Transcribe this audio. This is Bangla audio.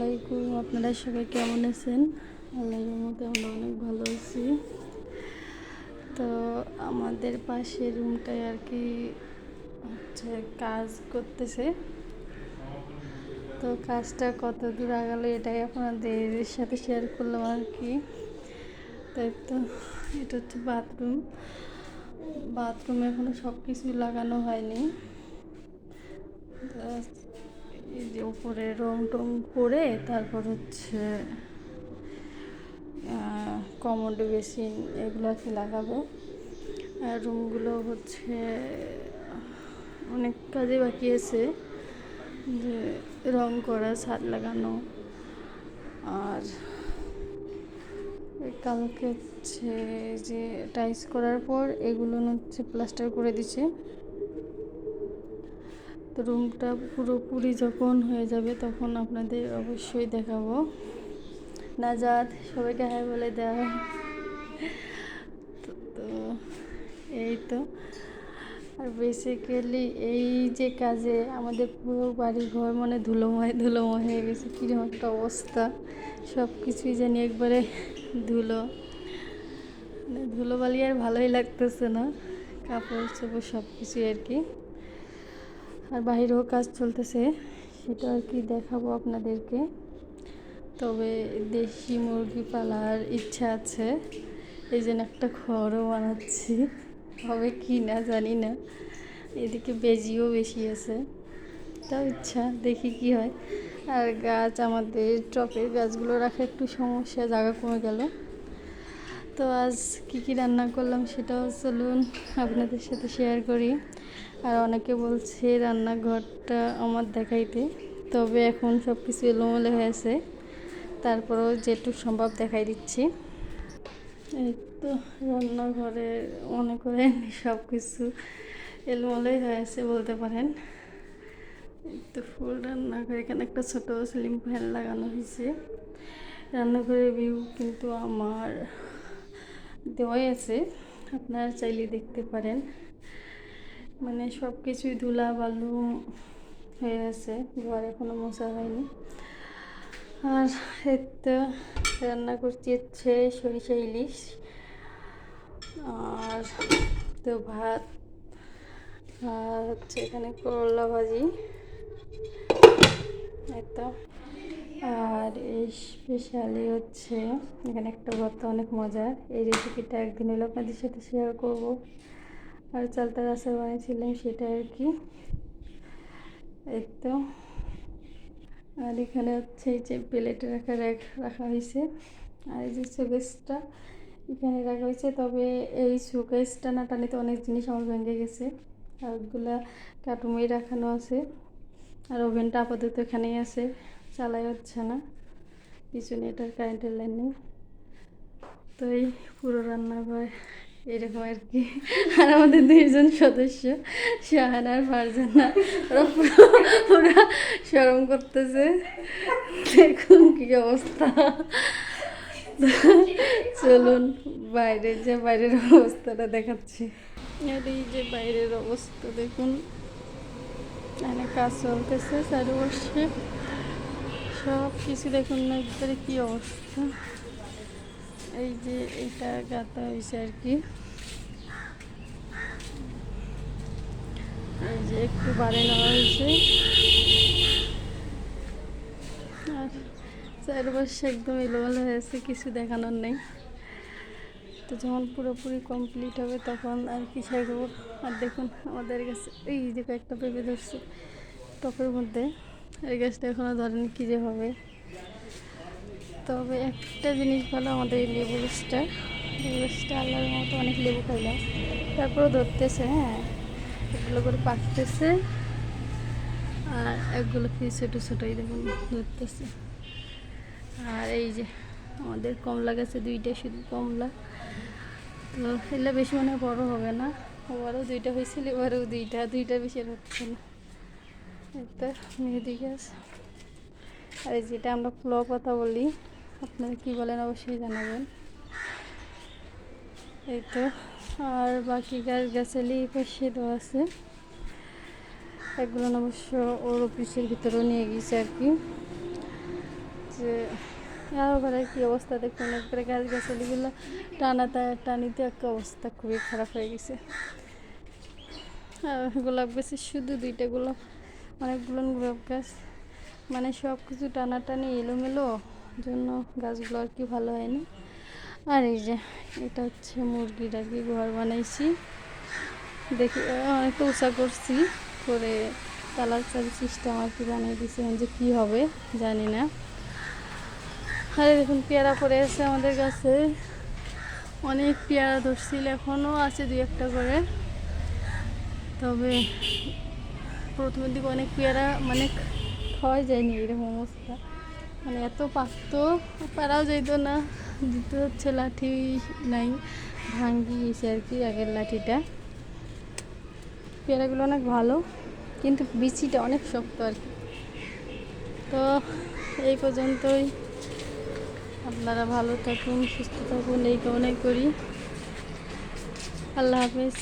আলাইকুম। আপনারা সবাই কেমন আছেন? আল্লাহর রহমতে আমরা অনেক ভালো আছি। তো আমাদের পাশের রুমটায় আর কি হচ্ছে কাজ করতেছে। তো কাজটা কত দূর আগালো এটাই আপনাদের সাথে শেয়ার করলাম আর কি। তাই তো এটা হচ্ছে বাথরুমে এখনো সব কিছুই লাগানো হয়নি। এই যে উপরে রং টং করে তারপর হচ্ছে কমোড বেসিন এগুলো আর কি লাগাবো। আর রুমগুলো হচ্ছে অনেক কাজে বাকি আছে, যে রং করা, ছাদ লাগানো, আর কালকে হচ্ছে যে টাইলস করার পর এগুলো হচ্ছে প্লাস্টার করে দিচ্ছে। তো রুমটা পুরোপুরি যখন হয়ে যাবে তখন আপনাদের অবশ্যই দেখাবো। নাজাত সবাইকে হাই বলে দেওয়া। তো এই তো, আর বেসিক্যালি এই যে কাজে আমাদের পুরো বাড়ি ঘর মানে ধুলোময় হয়ে গেছে। কীরকম একটা অবস্থা, সব কিছুই জানি একবারে ধুলো, মানে ধুলোবালি আর ভালোই লাগতেছে না, কাপড় চোপড় সব কিছুই আর কি। আর বাইরেও কাজ চলতেছে, সেটা আর কি দেখাবো আপনাদেরকে। তবে দেশি মুরগি পালার ইচ্ছা আছে, এই জন্য একটা ঘরও বানাচ্ছি। হবে কি না জানি না, এদিকে বেজিও বেশি আছে, তাও ইচ্ছা, দেখি কি হয়। আর গাছ, আমাদের টপের গাছগুলো রাখা একটু সমস্যা, জায়গা কমে গেল। তো আজ কি রান্না করলাম সেটাও চলুন আপনাদের সাথে শেয়ার করি। আর অনেকে বলছে রান্নাঘরটা আমার দেখাইতে, তবে এখন সব কিছু এলোমেলো হয়েছে, তারপরেও যেটুকু সম্ভব দেখাই দিচ্ছি। এই তো রান্নাঘরে মনে করেন সব কিছু এলোমেলোই হয়েছে বলতে পারেন। এই তো ফুল রান্নাঘরে, এখানে একটা ছোটো সিলিং ফ্যান লাগানো হয়েছে। রান্নাঘরের ভিউ কিন্তু আমার দেওয়াই আছে, আপনারা চাইলে দেখতে পারেন। মানে সব কিছুই ধুলা বালু হয়ে আছে, ঘর এখনো মোছা হয়নি। আর এই তো রান্না করছি হচ্ছে সরিষা ইলিশ, আর তো ভাত, আর হচ্ছে এখানে করলা ভাজি, এই তো। আর এই স্পেশালি হচ্ছে এখানে একটা ভর্তা অনেক মজার, এই রেসিপিটা একদিন হলো আপনাদের সাথে শেয়ার করব। আর চালতার আচার বানিয়েছিলাম সেটা আর কি। এই তো, আর এখানে হচ্ছে এই যে প্লেটে রাখা হয়েছে, আর এই যে শোকেসটা এখানে রাখা হয়েছে। তবে এই শোকেসটা না টানিতে অনেক জিনিস আমার ভেঙে গেছে, আর ওগুলা কার্টুনেই রাখানো আছে। আর ওভেনটা আপাতত এখানেই আছে, চালাই হচ্ছে না, পিছনে এটার কারেন্টের লাইন নেই। তো এই পুরো রান্নাঘর এরকম আর কি। আর আমাদের দুইজন সদস্য, শাহান আর ফারজানা, ওরা পুরো শরম করতেছে, দেখুন কি অবস্থা। চলুন বাইরের অবস্থাটা দেখাচ্ছি। আর এই যে বাইরের অবস্থা দেখুন, এখানে কাজ চলতেছে চারপাশে, সব কিছু দেখুন না একবারে কি অবস্থা। এই যে এটা গাঁথা হয়েছে আর কি, এই যে একটু বাড়ি নেওয়া হয়েছে, আর চারপাশে একদম এলোমেলো হয়েছে, কিছু দেখানোর নেই। তো যখন পুরোপুরি কমপ্লিট হবে তখন আর কি সারবো। আর দেখুন আমাদের কাছে এই যে কয়েকটা পেঁপে ধরছে টপের মধ্যে, এই গাছটা এখনও ধরেনি, কী যে হবে। তবে একটা জিনিস ভালো, আমাদের এই লেবু গাছটা আল্লাহর মতো অনেক লেবু খাইলাম, তারপরেও ধরতেছে। হ্যাঁ, এগুলো করে পাকতেছে, আর একগুলো কি ছোটো ছোটোই দেখুন ধরতেছে। আর এই যে আমাদের কমলা গাছে দুইটা, শুধু কমলা। তো এগুলো বেশি মনে হয় বড়ো হবে না, ওবারও দুইটা হয়েছিল, এবারেও দুইটা বেশি হচ্ছে না। একটা মেহেদি গাছ, আর যেটা আমরা ফুল পাতা বলি, আপনারা কী বলেন অবশ্যই জানাবেন। এই তো, আর বাকি গাছালি পাশে দেওয়া আছে, এগুলো অবশ্য ওর অফিসের ভিতরেও নিয়ে গিয়েছে আর কি। যে আরও ঘরে কী অবস্থা দেখুন, একবারে গাছ গাছালিগুলো টানিতে একটা অবস্থা খুবই খারাপ হয়ে গেছে। আর গোলাপ গাছের শুধু 2টা গোলাপ, অনেকগুলো গোলাপ গাছ, মানে সব কিছু টানাটানি এলোমেলো জন্য গাছগুলো আর কি ভালো হয়নি। আর এই যে এটা হচ্ছে মুরগির আর কি ঘর বানাইছি, দেখি অনেকটা উঁচা করছি করে তালার সিস্টেম আর কি বানিয়ে দিয়েছি, যে কী হবে জানি না। আরে দেখুন পেয়ারা পড়ে আছে আমাদের কাছে, অনেক পেয়ারা ধরছিল, এখনও আছে 2-1টা করে। তবে প্রথমের দিকে অনেক পেয়ারা মানে খাওয়াই যায়নি, এরকম অবস্থা, মানে এত পাকতো পারাও যাইতো না, দিতে হচ্ছে লাঠি নাই, ভাঙ্গি গেছে আর কি আগের লাঠিটা। পেয়ারাগুলো অনেক ভালো কিন্তু বিচিটা অনেক শক্ত আর কি। তো এই পর্যন্তই, আপনারা ভালো থাকুন, সুস্থ থাকুন এই কামনাই করি। আল্লাহ হাফেজ।